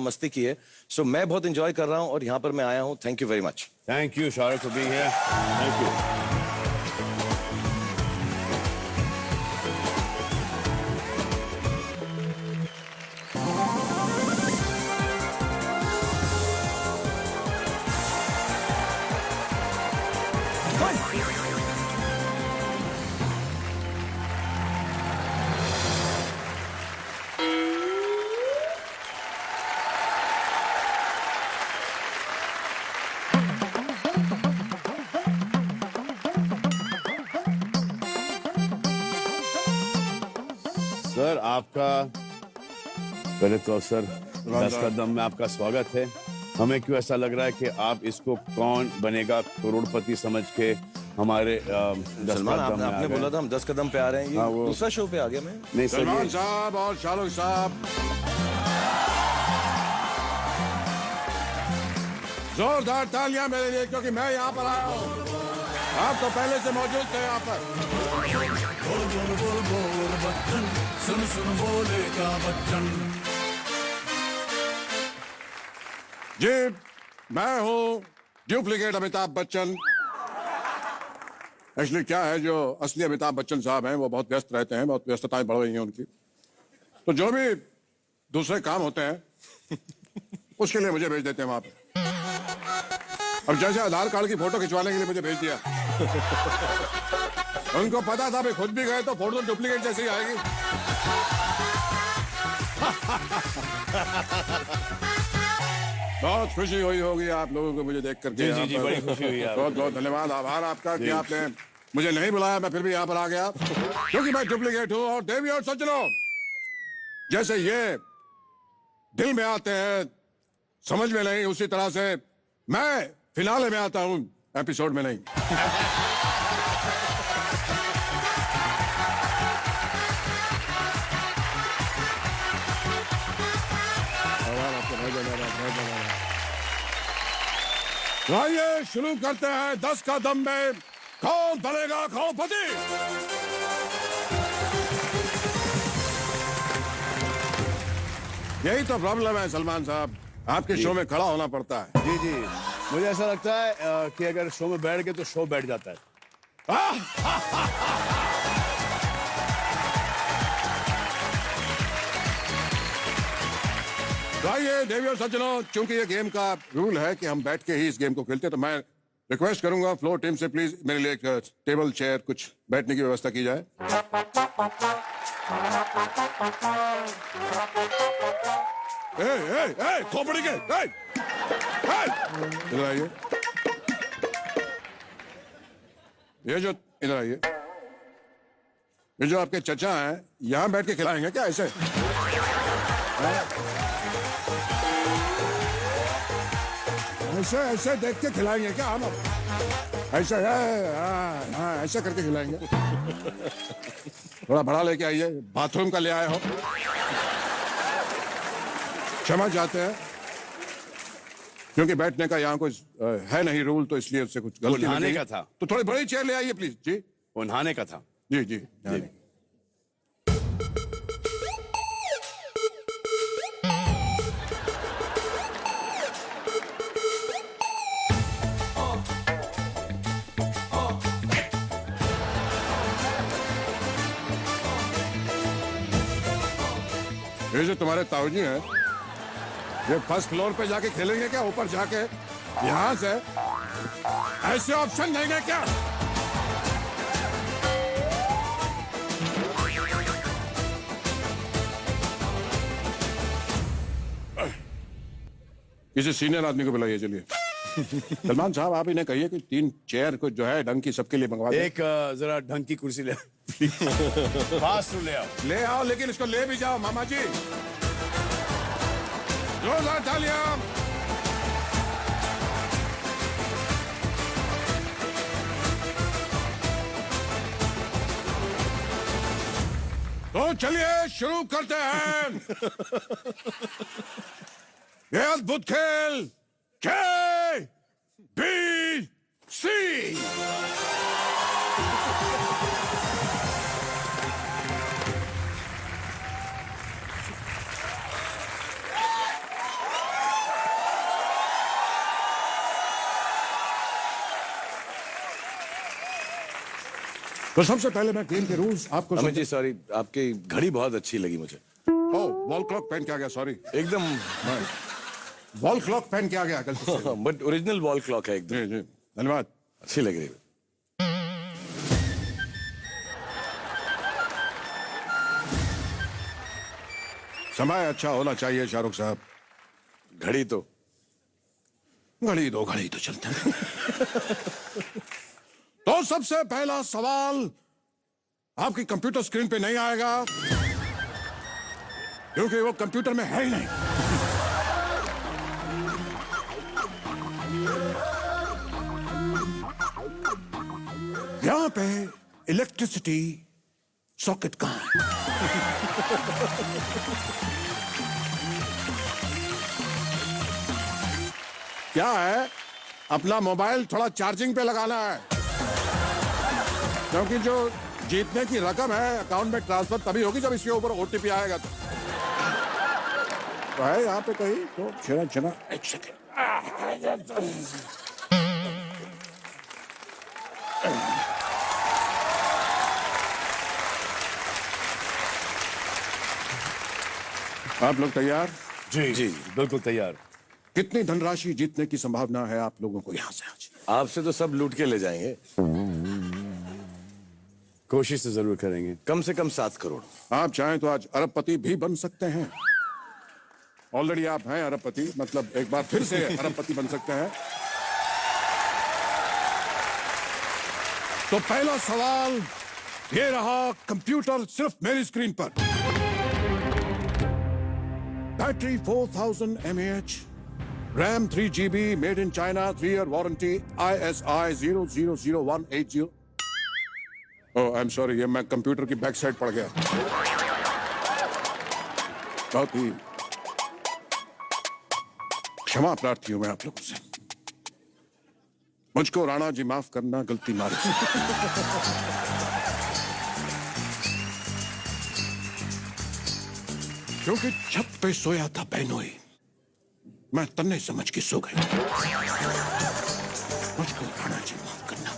मस्ती की है। सो मैं बहुत इंजॉय कर रहा हूँ और यहाँ पर मैं आया हूँ। Thank you very much. Thank you Shahrukh for being here. Thank you. Sir आपका पहले तो सर 10 कदम में आपका स्वागत है। हमें क्यों ऐसा लग रहा है कि आप इसको कौन बनेगा करोड़पति समझ के हमारे सलमान आपने बोला था हम 10 कदम पे आ रहे हैं। ये दूसरा शो पे आ गया मैं। नहीं सलमान साहब और शाहरुख साहब जोरदार तालियां मेरे लिए, क्योंकि मैं यहाँ पर आया हूँ। आप तो पहले से मौजूद थे यहाँ पर। सुन सुन बोलेगा बच्चन। जी मैं हूँ डुप्लीकेट अमिताभ बच्चन। एक्चुअली क्या है, जो असली अमिताभ बच्चन साहब हैं वो बहुत व्यस्त रहते हैं, बहुत व्यस्तताएं बढ़ रही हैं उनकी। तो जो भी दूसरे काम होते हैं उसके लिए मुझे भेज देते हैं वहां पे। अब जैसे आधार कार्ड की फोटो खिंचवाने के लिए मुझे भेज दिया। उनको पता था भाई खुद भी गए तो फोटो डुप्लीकेट जैसी आएगी। बहुत खुशी हुई होगी आप लोगों को मुझे देख करके। जी जी बड़ी खुशी हुई। बहुत बहुत धन्यवाद, आभार आपका कि आपने मुझे नहीं बुलाया, मैं फिर भी यहाँ पर आ गया क्योंकि मैं डुप्लीकेट हूँ। और देवी और सज्जनों, जैसे ये दिल में आते हैं समझ में नहीं, उसी तरह से मैं फिनाले में आता हूँ, एपिसोड में नहीं। आइए शुरू करते हैं 10 कदम में कौन बनेगा करोड़पति। यही तो प्रॉब्लम है सलमान साहब, आपके शो में खड़ा होना पड़ता है। जी जी मुझे ऐसा लगता है कि अगर शो में बैठ गए तो शो बैठ जाता है। आइए देवी और सज्जनों, चूंकि ये गेम का रूल है कि हम बैठ के ही इस गेम को खेलते हैं, तो मैं रिक्वेस्ट करूंगा फ्लोर टीम से प्लीज मेरे लिए एक टेबल चेयर कुछ बैठने की व्यवस्था की जाए। खोपड़ी के इधर आइए। ये जो इधर आइए, ये जो आपके चचा हैं यहां बैठ के खिलाएंगे क्या ऐसे? ऐसे ऐसे देख के खिलाएंगे क्या हम? ऐसे है, ऐसे करके खिलाएंगे। थोड़ा बड़ा लेके आइए, बाथरूम का ले आए हो। क्षमा चाहते हैं क्योंकि बैठने का यहाँ कुछ है नहीं रूल, तो इसलिए उससे कुछ गलती नहाने का था तो थोड़ी बड़ी चेयर ले आइए प्लीज। जी वो नहाने का था। जी जी, जी। ये जो तुम्हारे ताऊजी हैं ये फर्स्ट फ्लोर पे जाके खेलेंगे क्या? ऊपर जाके यहां से ऐसे ऑप्शन देंगे क्या? किसी सीनियर आदमी को बुलाइए। चलिए सलमान साहब आप इन्हें कहिए कि 3 चेयर को जो है ढंग की सबके लिए मंगवा दे। एक जरा ढंग की कुर्सी ले फास्ट ले आओ, लेकिन इसको ले भी जाओ मामा जी। जोरदार तालियां। तो चलिए शुरू करते हैं ये अद्भुत खेल KBC। तो सबसे पहले मैं गेम के रूल्स आपको अमित जी सॉरी, आपकी घड़ी बहुत अच्छी लगी मुझे। वॉल क्लॉक पहन के आ गया, सॉरी। एकदम वॉल क्लॉक पहन के आ गया गलती से। बट ओरिजिनल वॉल क्लॉक है एकदम, जी जी, धन्यवाद। अच्छी लग रही है। समय अच्छा होना चाहिए शाहरुख साहब। घड़ी तो घड़ी तो चलता है। तो सबसे पहला सवाल आपकी कंप्यूटर स्क्रीन पे नहीं आएगा, क्योंकि वो कंप्यूटर में है ही नहीं। यहां पे इलेक्ट्रिसिटी सॉकेट कहां है? क्या है, अपना मोबाइल थोड़ा चार्जिंग पे लगाना है, क्योंकि जो जीतने की रकम है अकाउंट में ट्रांसफर तभी होगी जब इसके ऊपर ओटीपी आएगा। तो है यहाँ पे कहीं तो छिना एक सेकेंड। आप लोग तैयार? जी जी बिल्कुल तैयार। कितनी धनराशि जीतने की संभावना है आप लोगों को यहाँ से आज? आपसे तो सब लूट के ले जाएंगे। कोशिश तो जरूर करेंगे। कम से कम 7 करोड़। आप चाहें तो आज अरबपति भी बन सकते हैं। ऑलरेडी आप हैं अरबपति, मतलब एक बार फिर से अरबपति बन सकते हैं। तो पहला सवाल ये रहा, कंप्यूटर सिर्फ मेरी स्क्रीन पर। Battery 4000 mAh, RAM 3 GB, made in China, 3 year warranty, ISI 000180। Oh I am sorry, ये मैं कंप्यूटर की बैक साइड पड़ गया। बहुत ही क्षमा प्रार्थी हूं मैं आप लोगों से। मुझको राणा जी माफ करना, गलती मारी। क्योंकि छत पे सोया था बहनोई, मैं तन्ने समझ के सो गया। मुझको राणा जी माफ करना,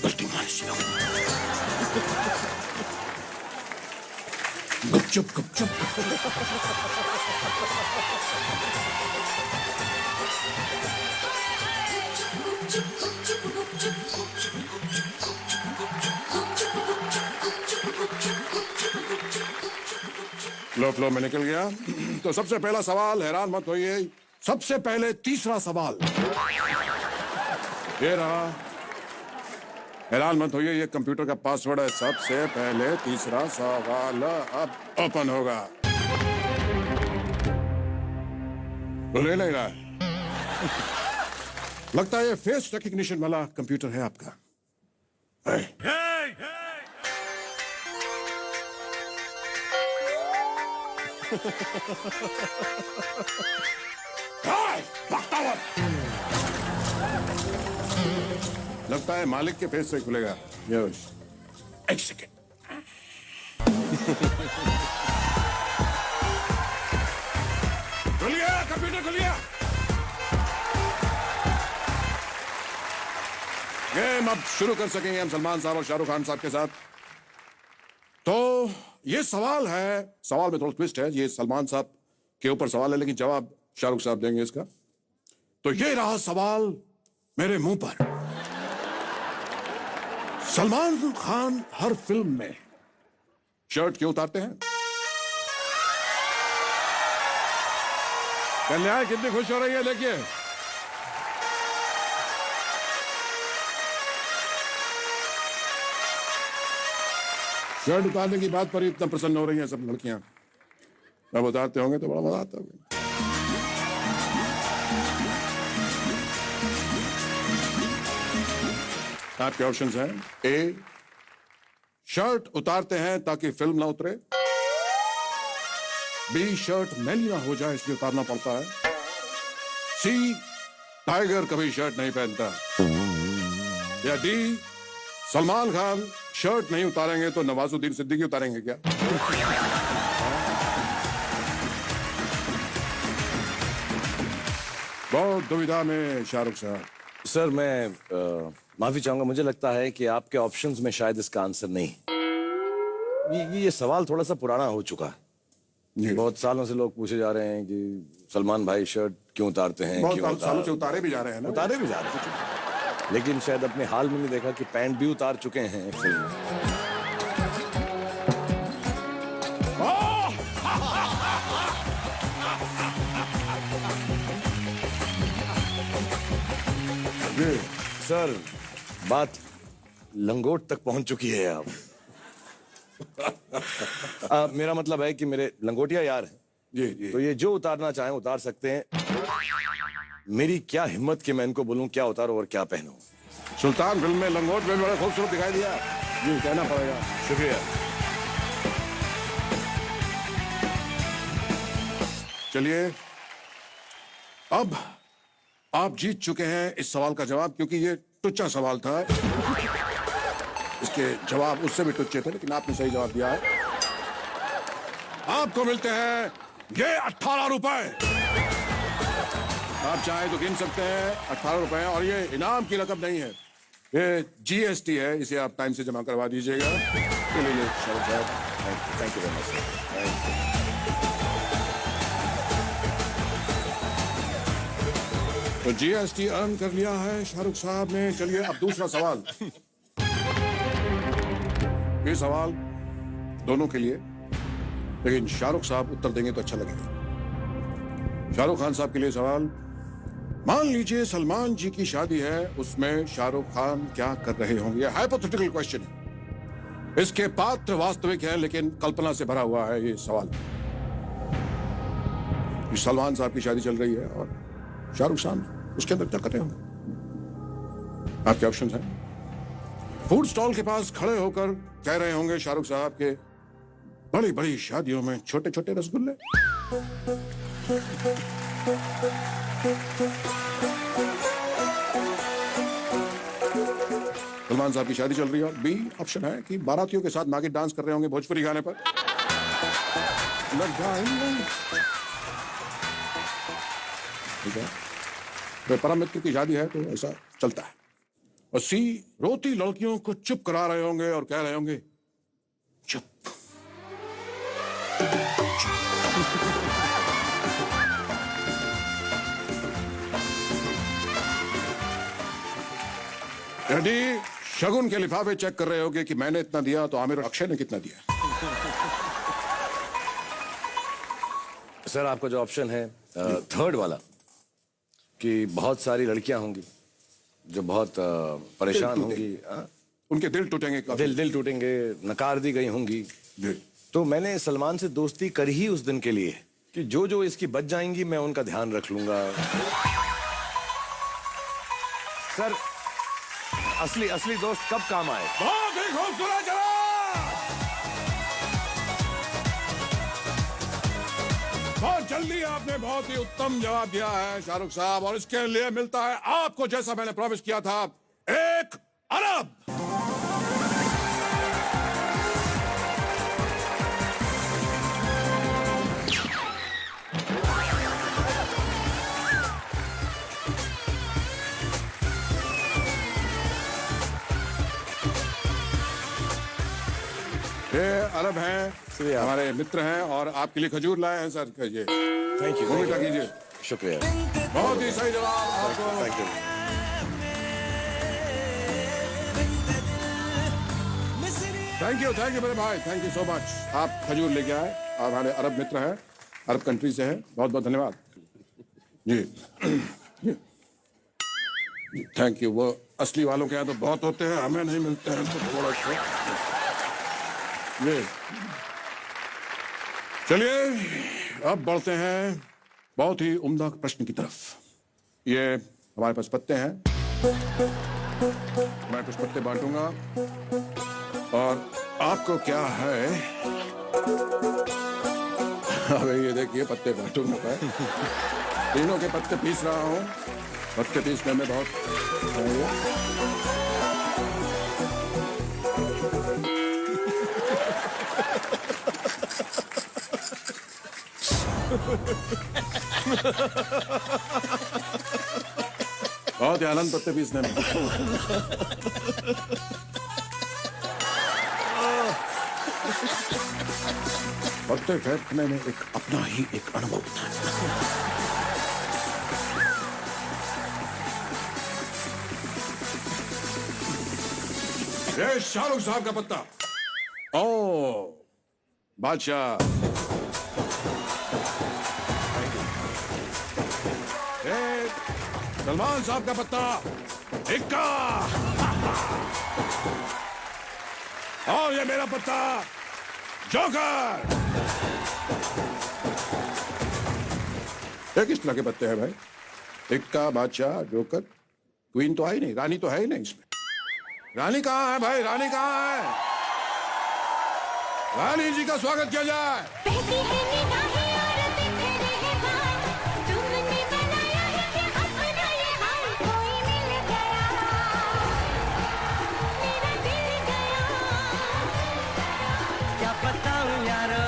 गलती मारी सी। गुपचुप लो मैं निकल गया। तो सबसे पहला सवाल, हैरान मत होइए, सबसे पहले तीसरा सवाल ये रहा। हैरान मत होइए, ये कंप्यूटर का पासवर्ड है। सबसे पहले तीसरा सवाल अब ओपन होगा। ले नहीं रहा है। लगता है ये फेस रिकग्निशन वाला कंप्यूटर है आपका। लगता है मालिक के फेस से खुलेगा। एक सेकेंड। खुलिए, कंप्यूटर खुलिए। गेम अब शुरू कर सकेंगे हम सलमान साहब और शाहरुख खान साहब के साथ। तो ये सवाल है, सवाल में थोड़ा ट्विस्ट है। ये सलमान साहब के ऊपर सवाल है, लेकिन जवाब शाहरुख साहब देंगे इसका। तो ये रहा सवाल मेरे मुंह पर। सलमान खान हर फिल्म में शर्ट क्यों उतारते हैं? कन्या कितनी खुश हो रही है, देखिए। शर्ट उतारने की बात पर इतना प्रसन्न हो रही हैं सब लड़कियां। जब उतारते होंगे तो बड़ा मजा आता होगा। आपके ऑप्शंस हैं। ए, शर्ट उतारते हैं ताकि फिल्म ना उतरे। बी, शर्ट मैली ना हो जाए इसलिए उतारना पड़ता है। सी, टाइगर कभी शर्ट नहीं पहनता। या डी, सलमान खान शर्ट नहीं उतारेंगे तो नवाजुद्दीन सिद्दीकी उतारेंगे क्या? बहुत दुविधा में शाहरुख साहब। सर मैं माफी चाहूंगा, मुझे लगता है कि आपके ऑप्शंस में शायद इसका आंसर नहीं। ये सवाल थोड़ा सा पुराना हो चुका है। बहुत सालों से लोग पूछे जा रहे हैं कि सलमान भाई शर्ट क्यों उतारते हैं, बहुत सालों से उतारे भी जा रहे हैं ना। उतारे भी जा रहे हैं, लेकिन शायद अपने हाल में नहीं देखा कि पैंट भी उतार चुके हैं एक फिल्म में। सर, बात लंगोट तक पहुंच चुकी है अब। मेरा मतलब है कि मेरे लंगोटिया यार हैं, जी जी। तो ये जो उतारना चाहें उतार सकते हैं। मेरी क्या हिम्मत कि मैं इनको बोलूं क्या उतारो और क्या पहनो। सुल्तान फिल्म में लंगोट में बड़ा खूबसूरत दिखाई दिया जी, कहना पड़ेगा। शुक्रिया। चलिए, अब आप जीत चुके हैं इस सवाल का जवाब, क्योंकि ये टुच्चा सवाल था। इसके जवाब उससे भी टुच्चे थे, लेकिन आपने सही जवाब दिया है। आपको मिलते हैं ये 18 रुपए। आप चाहे तो गिन सकते हैं 18 रुपए, और ये इनाम की रकम नहीं है, ये GST है। इसे आप टाइम से जमा करवा दीजिएगा। चलिए शाहरुख साहब, थैंक यू वेरी मच। तो GST अर्न कर लिया है शाहरुख साहब ने। चलिए अब दूसरा सवाल। ये सवाल दोनों के लिए, लेकिन शाहरुख साहब उत्तर देंगे तो अच्छा लगेगा। शाहरुख खान साहब के लिए सवाल। मान लीजिए सलमान जी की शादी है, उसमें शाहरुख खान क्या कर रहे होंगे? हाइपोथेटिकल क्वेश्चन है। इसके पात्र वास्तविक है, लेकिन कल्पना से भरा हुआ है ये सवाल। सलमान साहब की शादी चल रही है और शाहरुख खान उसके अंदर क्या कर रहे होंगे? आपके ऑप्शन हैं। फूड स्टॉल के पास खड़े होकर कह रहे होंगे शाहरुख साहब के बड़ी बड़ी शादियों में छोटे छोटे रसगुल्ले। सलमान साहब की शादी चल रही है और B ऑप्शन है कि बारातियों के साथ नागिन डांस कर रहे होंगे भोजपुरी गाने पर। ठीक है, तो परम मित्र की शादी है तो ऐसा चलता है। और C, रोती लड़कियों को चुप करा रहे होंगे और कह रहे होंगे चुप। यदि शगुन के लिफाफे चेक कर रहे होगे कि मैंने इतना दिया तो आमिर और अक्षय ने कितना दिया। सर, आपका जो ऑप्शन है थर्ड वाला, कि बहुत सारी लड़कियां होंगी जो बहुत परेशान होंगी, उनके दिल टूटेंगे, दिल टूटेंगे, नकार दी गई होंगी। तो मैंने सलमान से दोस्ती करी ही उस दिन के लिए कि जो जो इसकी बच जाएंगी मैं उनका ध्यान रख लूंगा। सर, असली दोस्त कब काम आए? बहुत ही खूबसूरत जवाब। बहुत जल्दी आपने बहुत ही उत्तम जवाब दिया है शाहरुख साहब, और इसके लिए मिलता है आपको, जैसा मैंने प्रॉमिस किया था, 1 अरब। ये अरब हैं, हमारे मित्र हैं, और आपके लिए खजूर लाए हैं सर। ये थैंक यू, भूमिका कीजिए। शुक्रिया। बहुत ही सही जवाब आपको। Thank you. थैंक यू मेरे भाई, थैंक यू सो मच। आप खजूर लेके आए, आप हमारे अरब मित्र हैं, अरब कंट्री से हैं। बहुत बहुत धन्यवाद जी। Thank you. वो असली वालों के यहाँ तो बहुत होते हैं, हमें नहीं मिलते हैं तो थोड़ा सा। जी चलिए अब बढ़ते हैं बहुत ही उम्दा प्रश्न की तरफ। ये हमारे पास पत्ते हैं, मैं कुछ पत्ते बांटूंगा और आपको क्या है, अबे ये देखिए पत्ते बांटूंगा मैं। तीनों के पत्ते पीस रहा हूँ, पत्ते पीसने में बहुत बहुत बहुत ही आनंद पत्ते पीसने में। पत्ते फेंकने में एक अपना ही एक अनुभव था। ये शाहरुख साहब का पत्ता। ओ बादशाह। सलमान साहब का पत्ता। इक्का। और ये मेरा पत्ता जोकर। ये किस तरह के पत्ते हैं भाई? इक्का, बादशाह, जोकर। क्वीन तो आई नहीं, रानी तो है ही नहीं इसमें। रानी कहाँ है भाई? रानी कहाँ है? रानी जी का स्वागत किया जाए। क्या बताऊं यारो,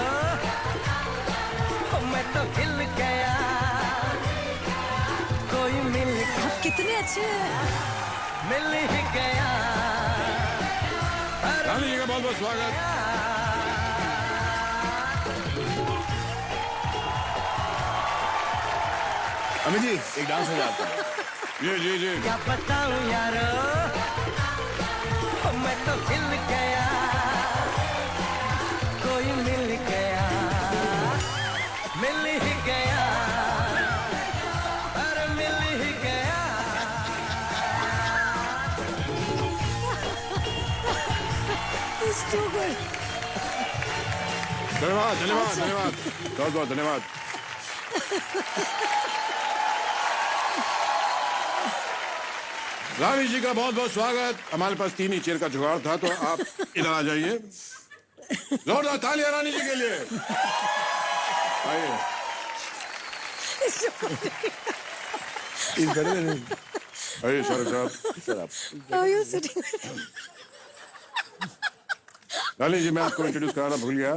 मैं तो हिल गया, कोई मिल आप कितने अच्छे हैं। मिल ही गया। रानी जी का बहुत बहुत स्वागत। अमित जी एक डांस हो जाता है। जी। क्या बताऊं यारो, मैं तो हिल गया, कोई मिल गया, मिल ही गया, अरे मिल ही गया। It's too good. धन्यवाद धन्यवाद धन्यवाद, बहुत बहुत धन्यवाद। रानी जी का बहुत बहुत स्वागत। हमारे पास 3 ही चेयर का जुगाड़ था, तो आप इधर आ जाइए। जोरदार तालियां रानी जी के लिए। आइए। आइए शाहरुख साहब। How are you sitting? रानी जी मैं आपको इंट्रोड्यूस कराना भूल गया।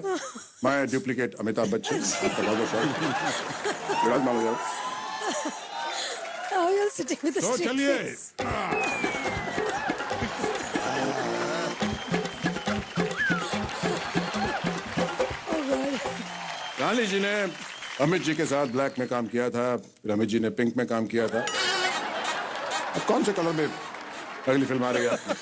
मैं डुप्लीकेट अमिताभ बच्चन। आपका बहुत बहुत स्वागत। विराजमान हो जाओ। How are you sitting with a तो straight चलिए। face? Oh God. रानी जी ने अमित जी के साथ ब्लैक में काम किया था, फिर अमित जी ने पिंक में काम किया था। अब कौन से कलर में अगली फिल्म आ रही है आपकी?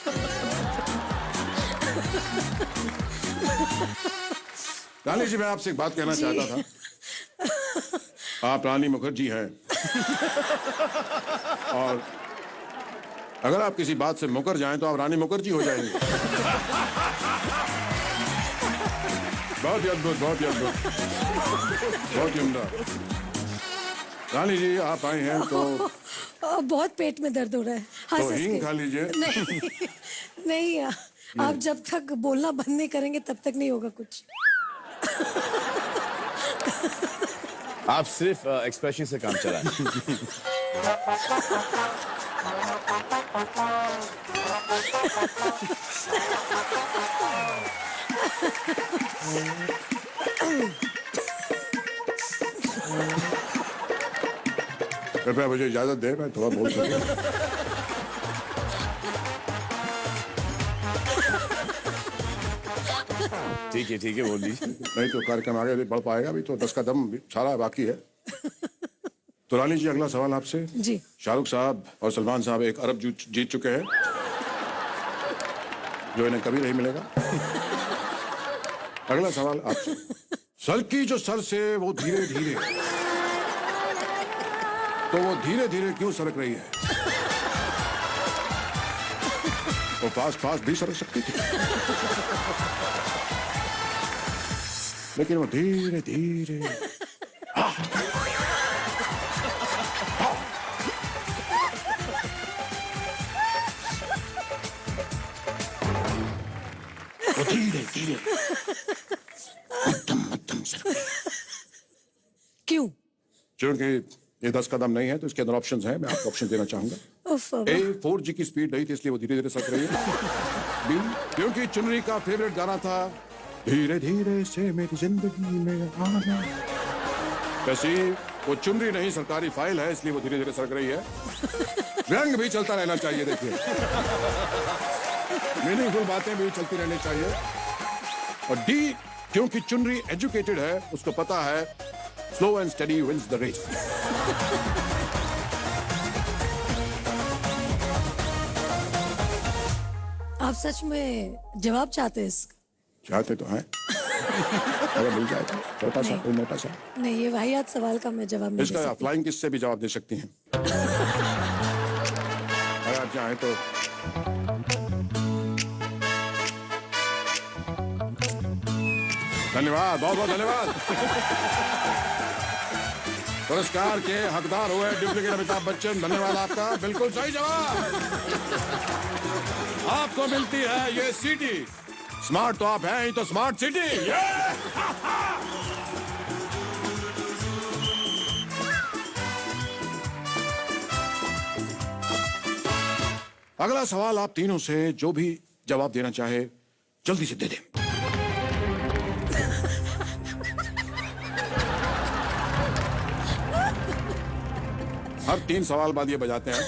रानी जी मैं आपसे एक बात कहना चाहता था। आप रानी मुखर्जी हैं, और अगर आप किसी बात से मुकर जाएं तो आप रानी मुखर्जी हो जाएंगे। बहुत ही अद्भुत, बहुत ही अद्भुत, बहुत ही उम्दा। रानी जी आप आए हैं तो बहुत पेट में दर्द हो रहा है। हाँ, तो सच हींग के। खा लीजिए। नहीं नहीं, आप जब तक बोलना बंद नहीं करेंगे तब तक नहीं होगा कुछ। आप सिर्फ एक्सप्रेशन से काम चलाएं। कृपया मुझे इजाजत दे, मैं थोड़ा बोल सकूं। ठीक है बोल दीजिए। नहीं तो कार्यक्रम आगे नहीं बढ़ पाएगा। अभी तो 10 का दम सारा बाकी है। तो रानी जी अगला सवाल आपसे। जी। शाहरुख साहब और सलमान साहब 1 अरब जीत चुके हैं, जो इन्हें कभी नहीं मिलेगा। अगला सवाल आपसे। सर की जो सर से वो धीरे धीरे, तो वो धीरे धीरे क्यों सरक रही है? वो पास भी सरक सकती थी, लेकिन वो धीरे धीरे। वो धीरे धीरे मध्यम सरक। क्यों? क्योंकि ये 10 कदम नहीं है, तो इसके अंदर ऑप्शंस हैं। मैं आपको ऑप्शन देना चाहूंगा। उफ, ए 4G की स्पीड नहीं थी, इसलिए वो धीरे धीरे सरक रही है। बी क्योंकि चुनरी का फेवरेट गाना था धीरे धीरे से मेरी जिंदगी में आना। कैसी वो चुनरी नहीं सरकारी फाइल है, इसलिए वो धीरे धीरे सरक रही है। रंग भी चलता रहना चाहिए। देखिए, मीनिंगफुल बातें भी चलती रहनी चाहिए। और डी, क्योंकि चुनरी एजुकेटेड है, उसको पता है slow and steady wins the race. आप सच में जवाब चाहते हैं इसका? चाहते तो हैं। अगर मिल जाए तो छोटा सा, कोई मोटा सा। नहीं, ये वाहियात सवाल का मैं जवाब नहीं दे इसका सकती। फ्लाइंग किस से भी जवाब दे सकती हैं। अगर आप चाहें तो। धन्यवाद, बहुत बहुत धन्यवाद। पुरस्कार के हकदार हुए डुप्लीकेट अमिताभ बच्चन, धन्यवाद आपका। बिल्कुल सही जवाब। आपको मिलती है ये सीटी। स्मार्ट तो आप हैं ही, तो स्मार्ट सिटी। अगला सवाल आप तीनों से जो भी जवाब देना चाहे जल्दी से दे दें। हर 3 सवाल बाद ये बजाते हैं।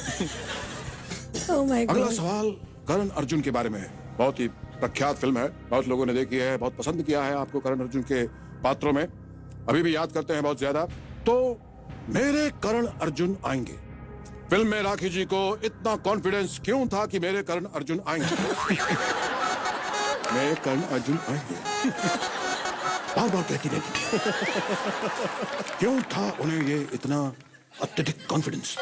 Oh my अगला God. सवाल करण अर्जुन के बारे में है। बहुत ही प्रख्यात फिल्म है, बहुत लोगों ने देखी है, बहुत पसंद किया है आपको करण अर्जुन के पात्रों में, अभी भी याद करते हैं बहुत ज्यादा। तो मेरे करण अर्जुन आएंगे, फिल्म में राखी जी को इतना कॉन्फिडेंस क्यों था कि मेरे करण अर्जुन आएंगे? मेरे करण अर्जुन आएंगे, बार बार कहती रहती। क्यों था उन्हें ये इतना अत्यधिक कॉन्फिडेंस?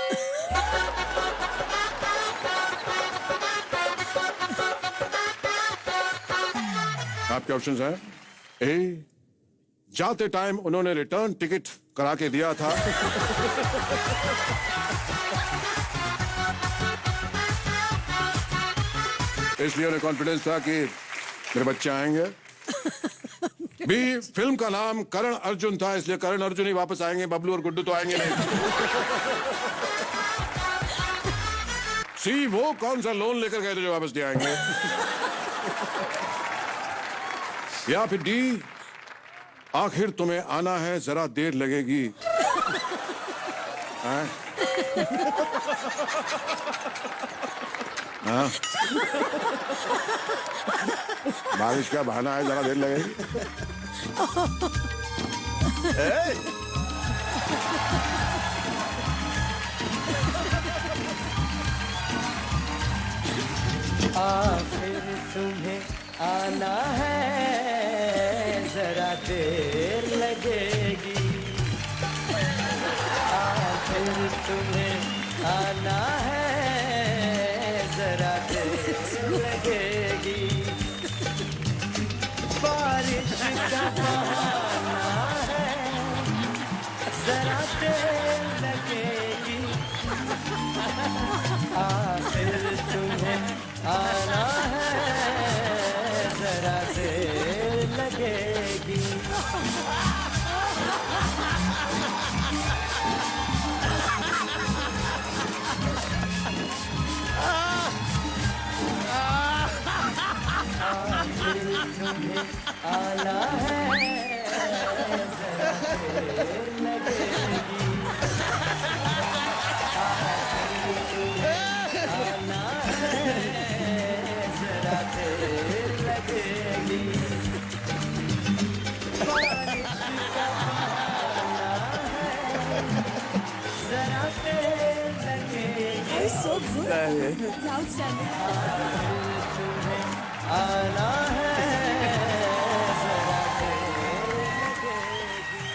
आपके ऑप्शंस हैं। ए, जाते टाइम उन्होंने रिटर्न टिकट करा के दिया था। इसलिए उन्हें कॉन्फिडेंस था कि मेरे बच्चे आएंगे। बी, फिल्म का नाम करण अर्जुन था, इसलिए करण अर्जुन ही वापस आएंगे, बबलू और गुड्डू तो आएंगे नहीं। सी, वो कौन सा लोन लेकर गए थे जो वापस नहीं आएंगे? या फिर डी, आखिर तुम्हें आना है, जरा देर लगेगी। हाँ? हाँ? बारिश का बहाना है, जरा देर लगेगी। आखिर तुम्हें आना है, जरा देर लगेगी। आखिर तुम्हें आना है, जरा देर लगेगी। बारिश का बहाना है, जरा देर लगेगी। आखिर तुम्हें आना है, जरा देर लगेगी। आना है, जरा देर लगेगी। आना है, जरा देर लगेगी। बारिश का बहाना है, जरा देर लगेगी। So good. Outstanding. आना है,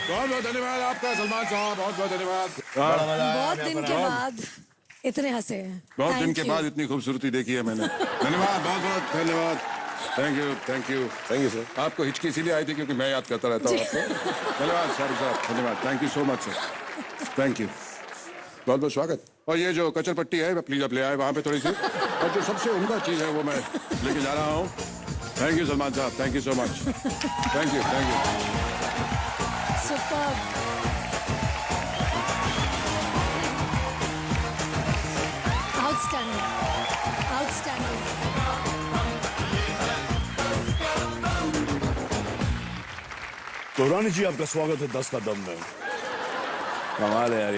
बहुत बहुत धन्यवाद आपका सलमान साहब, बहुत बहुत धन्यवाद। बहुत दिन के बाद इतने हंसे हैं। बहुत दिन Thank के you. बाद इतनी खूबसूरती देखी है मैंने। धन्यवाद, बहुत बहुत धन्यवाद। Thank you, thank you, thank you sir. आपको हिचकी इसीलिए आई थी क्योंकि मैं याद करता रहता हूँ आपको। धन्यवाद शाहरुख साहब, धन्यवाद, thank you so much sir, thank you, बहुत बहुत स्वागत। और ये जो कचर पट्टी है प्लीज आप ले आए वहाँ पे थोड़ी सी, और जो सबसे उम्दा चीज़ है वो मैं लेके जा रहा हूँ। थैंक यू सलमान साहब, thank you so much, thank you, thank you. Superb. Outstanding. Outstanding. तो रानी जी आपका स्वागत है 10 का दम में। कमाल है यार।